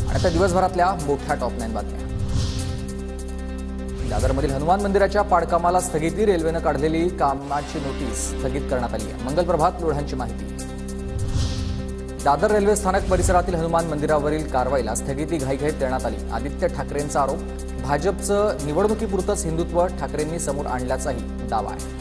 आता दिवसभरातल्या मोठ्या टॉप 9 बातम्या। दादरमधील हनुमान मंदिराच्या पाडकामाला स्थगिती, रेल्वेने काढलेली कामाची नोटीस स्थगित करण्यात आली आहे। मंगलप्रभात लोढांची माहिती। दादर रेल्वे स्थानक परिसरातील हनुमान मंदिरावरील कारवाईला स्थगिती घाईघाईत देण्यात आली। आदित्य ठाकरेंचा आरोप, भाजपचं निवडणुकीपुरतंच हिंदुत्व ठाकरेंनी समोर आणल्याचाही दावा आहे।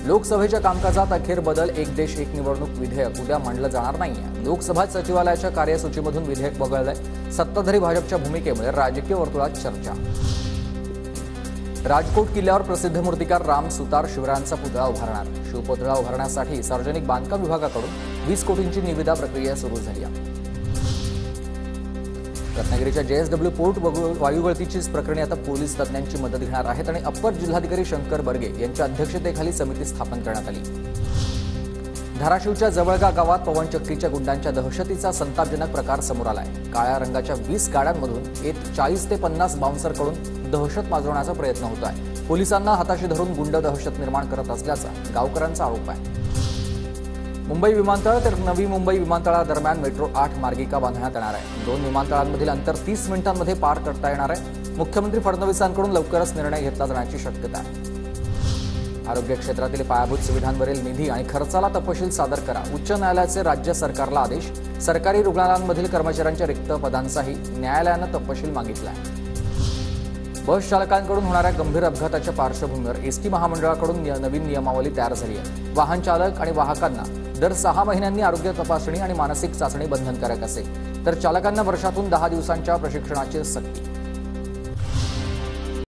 लोकसभेच्या कामकाजात अखेर बदल, एक देश एक निवडणूक विधेयक उद्या मांडलं जाणार नाहीये। लोकसभा सचिवालयाच्या कार्यसूचीमधून विधेयक वगळलंय। सत्ताधारी भाजपच्या भूमिकेमुळे राजकीय वर्तुळात चर्चा। राजकोट किल्ल्यावर प्रसिद्ध मूर्तिकार राम सुतार शिवरायांचा पुतळा उभारणार। शिवपुतळा उभारण्यासाठी सार्वजनिक बांधकाम विभागाकडून 20 कोटींची निविदा प्रक्रिया सुरू झाली आहे। रत्नागिरीच्या JSW पोर्ट वायुगळतीची प्रकरणी आता पोलीस तज्ज्ञांची मदत घेणार आहेत आणि अप्पर जिल्हाधिकारी शंकर बर्गे यांच्या अध्यक्षतेखाली समिती स्थापन करण्यात आली। धाराशिवच्या जवळगा गावात पवन चक्कीच्या गुंडांच्या दहशतीचा संतापजनक प्रकार समोर आलाय। काळ्या रंगाच्या 20 गाड्यांमधून 40 ते 50 बाउन्सरकडून दहशत माजवण्याचा प्रयत्न होत आहे। पोलिसांना हाताशी धरून गुंड दहशत निर्माण करत असल्याचा गावकऱ्यांचा आरोप आहे। मुंबई विमानतळ तर नवी मुंबई विमानतळादरम्यान मेट्रो 8 मार्गिका बांधण्यात येणार आहे। 2 विमानतळांमधील अंतर 30 मिनिटांमध्ये पार करता येणार आहे। मुख्यमंत्री फडणवीसांकडून लवकरच निर्णय घेतला जाण्याची शक्यता आहे। आरोग्य क्षेत्रातील पायाभूत सुविधांवरील निधी आणि खर्चाला तपशील सादर करा, उच्च न्यायालयाचे राज्य सरकारला आदेश। सरकारी रुग्णालयांमधील कर्मचाऱ्यांच्या रिक्त पदांचाही न्यायालयानं तपशील मागितला आहे। बस चालकांकडून होणाऱ्या गंभीर अपघाताच्या पार्श्वभूमीवर एसटी महामंडळाकडून नवीन नियमावली तयार झाली आहे। वाहन चालक आणि वाहकांना दर 6 महिन्यांनी आरोग्य तपासणी आणि मानसिक चाचणी बंधनकारक असेल, तर चालकांना वर्षातून 10 दिवसांच्या प्रशिक्षणाची सक्ती।